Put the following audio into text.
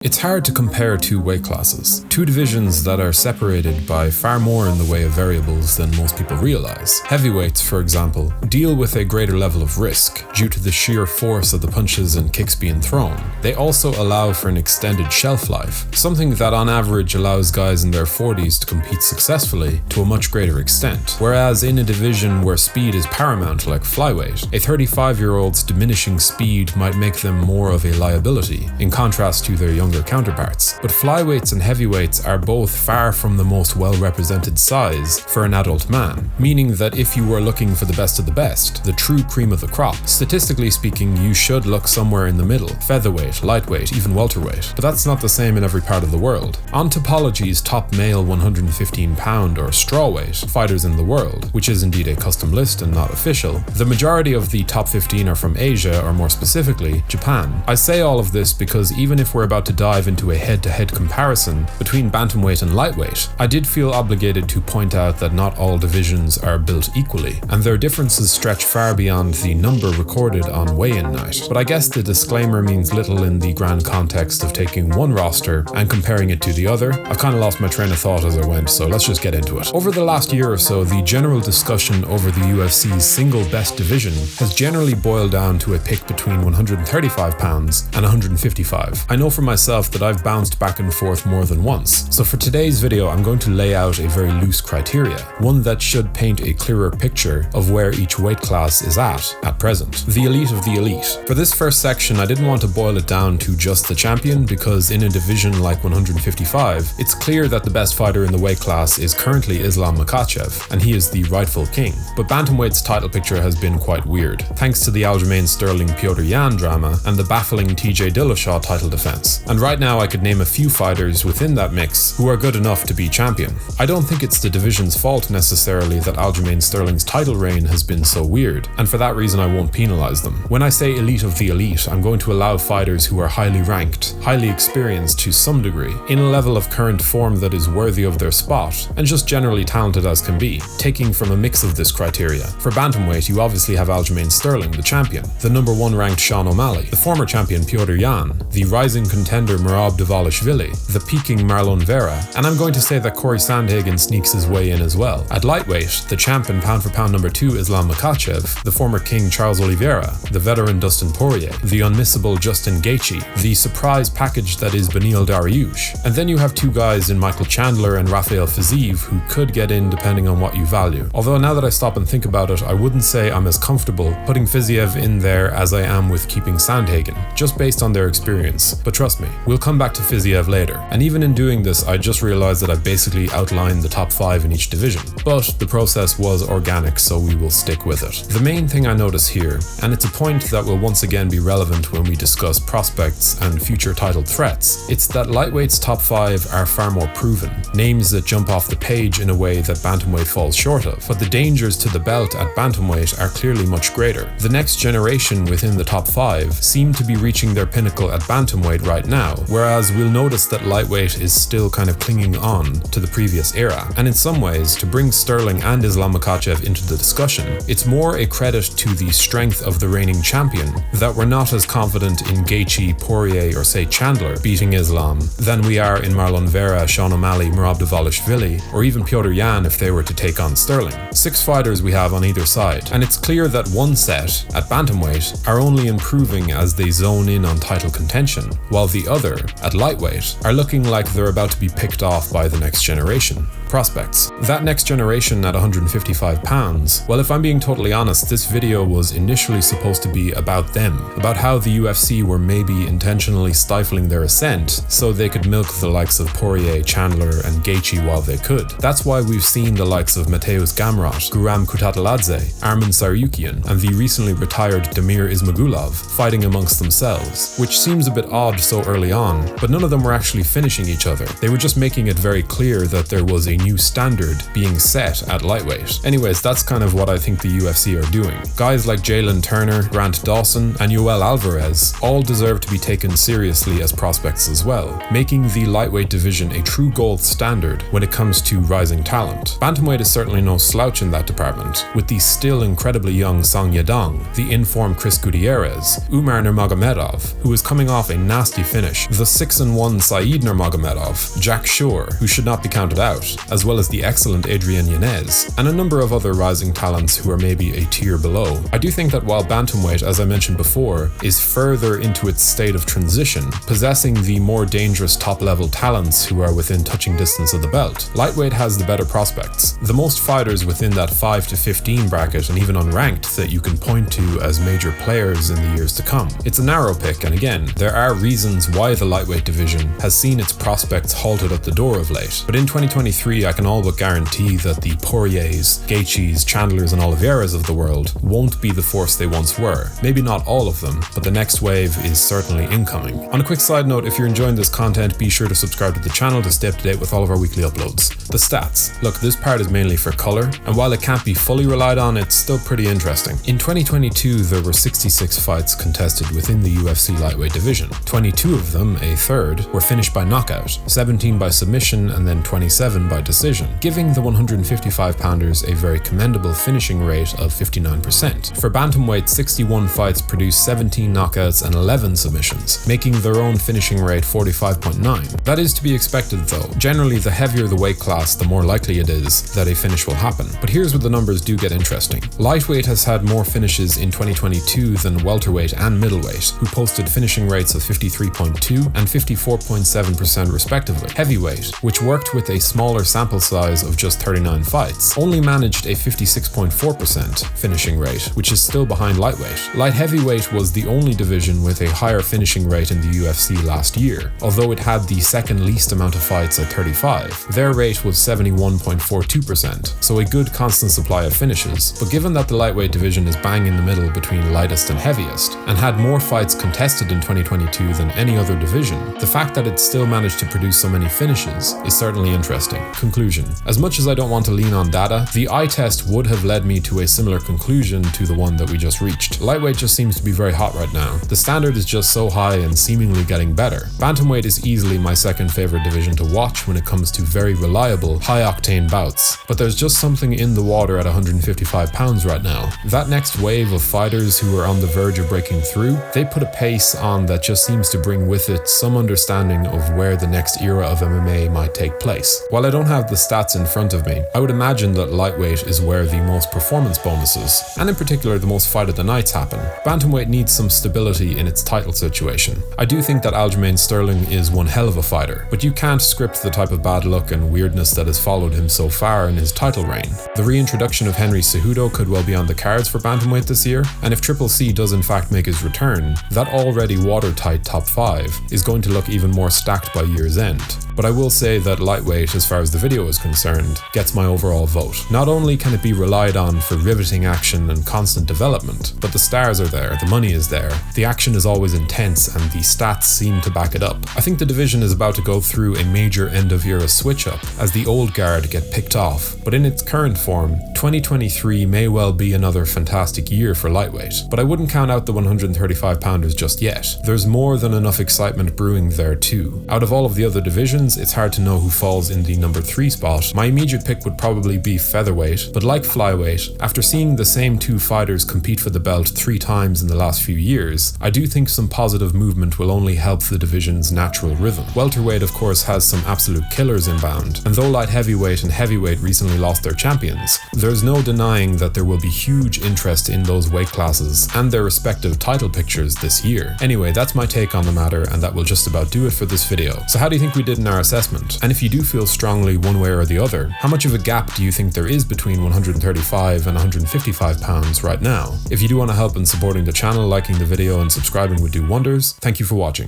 It's hard to compare two weight classes, two divisions that are separated by far more in the way of variables than most people realize. Heavyweights, for example, deal with a greater level of risk due to the sheer force of the punches and kicks being thrown. They also allow for an extended shelf life, something that on average allows guys in their 40s to compete successfully to a much greater extent. Whereas in a division where speed is paramount like flyweight, a 35-year-old's diminishing speed might make them more of a liability, in contrast to their younger counterparts. But flyweights and heavyweights are both far from the most well-represented size for an adult man, meaning that if you were looking for the best of the best, the true cream of the crop, statistically speaking, you should look somewhere in the middle, featherweight, lightweight, even welterweight. But that's not the same in every part of the world. On Topology's top male 115-pound or strawweight fighters in the world, which is indeed a custom list and not official, the majority of the top 15 are from Asia, or more specifically, Japan. I say all of this because even if we're about to dive into a head-to-head comparison between bantamweight and lightweight, I did feel obligated to point out that not all divisions are built equally, and their differences stretch far beyond the number recorded on weigh-in night. But I guess the disclaimer means little in the grand context of taking one roster and comparing it to the other. I've kind of lost my train of thought as I went, so let's just get into it. Over the last year or so, the general discussion over the UFC's single best division has generally boiled down to a pick between 135 pounds and 155. I know for myself that I've bounced back and forth more than once, so for today's video I'm going to lay out a very loose criteria, one that should paint a clearer picture of where each weight class is at present. The elite of the elite. For this first section I didn't want to boil it down to just the champion, because in a division like 155 it's clear that the best fighter in the weight class is currently Islam Makhachev, and he is the rightful king. But bantamweight's title picture has been quite weird, thanks to the Aljamain Sterling Petr Yan drama and the baffling TJ Dillashaw title defense. And right now I could name a few fighters within that mix who are good enough to be champion. I don't think it's the division's fault necessarily that Aljamain Sterling's title reign has been so weird, and for that reason I won't penalize them. When I say elite of the elite, I'm going to allow fighters who are highly ranked, highly experienced to some degree, in a level of current form that is worthy of their spot, and just generally talented as can be, taking from a mix of this criteria. For bantamweight you obviously have Aljamain Sterling, the champion, the number 1 ranked Sean O'Malley, the former champion Petr Yan, the rising contender Merab Dvalishvili, the peaking Marlon Vera, and I'm going to say that Corey Sandhagen sneaks his way in as well. At lightweight, the champ and pound for pound number 2 Islam Makhachev, the former king Charles Oliveira, the veteran Dustin Poirier, the unmissable Justin Gaethje, the surprise package that is Beneil Dariush, and then you have two guys in Michael Chandler and Rafael Fiziev who could get in depending on what you value. Although now that I stop and think about it, I wouldn't say I'm as comfortable putting Fiziev in there as I am with keeping Sandhagen, just based on their experience. But trust me, we'll come back to Fiziev later, and even in doing this I just realized that I basically outlined the top 5 in each division, but the process was organic, so we will stick with it. The main thing I notice here, and it's a point that will once again be relevant when we discuss prospects and future title threats, it's that lightweight's top 5 are far more proven, names that jump off the page in a way that bantamweight falls short of, but the dangers to the belt at bantamweight are clearly much greater. The next generation within the top 5 seem to be reaching their pinnacle at bantamweight right now, whereas we'll notice that lightweight is still kind of clinging on to the previous era. And in some ways, to bring Sterling and Islam Makhachev into the discussion, it's more a credit to the strength of the reigning champion that we're not as confident in Gaethje, Poirier, or say Chandler beating Islam than we are in Marlon Vera, Sean O'Malley, Merab Dvalishvili, or even Petr Yan if they were to take on Sterling. 6 fighters we have on either side, and it's clear that one set, at bantamweight, are only improving as they zone in on title contention, while the other, at lightweight, are looking like they're about to be picked off by the next generation. Prospects. That next generation at 155 pounds, well, if I'm being totally honest, this video was initially supposed to be about them, about how the UFC were maybe intentionally stifling their ascent so they could milk the likes of Poirier, Chandler, and Gaethje while they could. That's why we've seen the likes of Mateusz Gamrot, Guram Kutateladze, Arman Tsarukyan, and the recently retired Damir Ismagulov fighting amongst themselves, which seems a bit odd so early on, but none of them were actually finishing each other. They were just making it very clear that there was a new standard being set at lightweight. Anyways, that's kind of what I think the UFC are doing. Guys like Jalen Turner, Grant Dawson, and Yoel Alvarez all deserve to be taken seriously as prospects as well, making the lightweight division a true gold standard when it comes to rising talent. Bantamweight is certainly no slouch in that department, with the still incredibly young Song Yadong, the informed Chris Gutierrez, Umar Nurmagomedov, who is coming off a nasty finish finish, the 6-1 Said Nurmagomedov, Jack Shore, who should not be counted out, as well as the excellent Adrian Yanez, and a number of other rising talents who are maybe a tier below. I do think that while bantamweight, as I mentioned before, is further into its state of transition, possessing the more dangerous top-level talents who are within touching distance of the belt, lightweight has the better prospects. The most fighters within that 5 to 15 bracket, and even unranked, that you can point to as major players in the years to come. It's a narrow pick, and again, there are reasons why the lightweight division has seen its prospects halted at the door of late. But in 2023, I can all but guarantee that the Poiriers, Gaethjes, Chandlers and Oliveiras of the world won't be the force they once were. Maybe not all of them, but the next wave is certainly incoming. On a quick side note, if you're enjoying this content, be sure to subscribe to the channel to stay up to date with all of our weekly uploads. The stats. Look, this part is mainly for colour, and while it can't be fully relied on, it's still pretty interesting. In 2022, there were 66 fights contested within the UFC lightweight division. 22 of them, a third, were finished by knockout, 17 by submission, and then 27 by decision, giving the 155-pounders a very commendable finishing rate of 59%. For bantamweight, 61 fights produced 17 knockouts and 11 submissions, making their own finishing rate 45.9. That is to be expected though. Generally, the heavier the weight class, the more likely it is that a finish will happen. But here's where the numbers do get interesting. Lightweight has had more finishes in 2022 than welterweight and middleweight, who posted finishing rates of 53.2 and 54.7% respectively. Heavyweight, which worked with a smaller sample size of just 39 fights, only managed a 56.4% finishing rate, which is still behind lightweight. Light heavyweight was the only division with a higher finishing rate in the UFC last year, although it had the second least amount of fights at 35. Their rate was 71.42%, so a good constant supply of finishes. But given that the lightweight division is bang in the middle between lightest and heaviest, and had more fights contested in 2022 than any other division, the fact that it still managed to produce so many finishes is certainly interesting. Conclusion. As much as I don't want to lean on data, the eye test would have led me to a similar conclusion to the one that we just reached. Lightweight just seems to be very hot right now. The standard is just so high and seemingly getting better. Bantamweight is easily my second favorite division to watch when it comes to very reliable, high-octane bouts, but there's just something in the water at 155 pounds right now. That next wave of fighters who are on the verge of breaking through, they put a pace on that just seems to bring with it some understanding of where the next era of MMA might take place. While I don't have the stats in front of me, I would imagine that lightweight is where the most performance bonuses, and in particular the most fight of the nights, happen. Bantamweight needs some stability in its title situation. I do think that Aljamain Sterling is one hell of a fighter, but you can't script the type of bad luck and weirdness that has followed him so far in his title reign. The reintroduction of Henry Cejudo could well be on the cards for bantamweight this year, and if Triple C does in fact make his return, that already watertight top 5 is going to look even more stacked by year's end. But I will say that lightweight, as far as the video is concerned, gets my overall vote. Not only can it be relied on for riveting action and constant development, but the stars are there, the money is there, the action is always intense, and the stats seem to back it up. I think the division is about to go through a major end-of-era switch-up as the old guard get picked off, but in its current form, 2023 may well be another fantastic year for lightweight. But I wouldn't count out the 135-pounders just yet. There's more than enough excitement brewing there too. Out of all of the other divisions, it's hard to know who falls in the number 3 spot. My immediate pick would probably be featherweight, but like flyweight, after seeing the same two fighters compete for the belt 3 times in the last few years, I do think some positive movement will only help the division's natural rhythm. Welterweight of course has some absolute killers inbound, and though light heavyweight and heavyweight recently lost their champions, there's no denying that there will be huge interest in those weight classes and their respective title pictures this year. Anyway, that's my take on the matter, and that will just about do it for this video. So how do you think we did in our assessment? And if you do feel strongly one way or the other, how much of a gap do you think there is between 135 and 155 pounds right now? If you do want to help in supporting the channel, liking the video and subscribing would do wonders. Thank you for watching.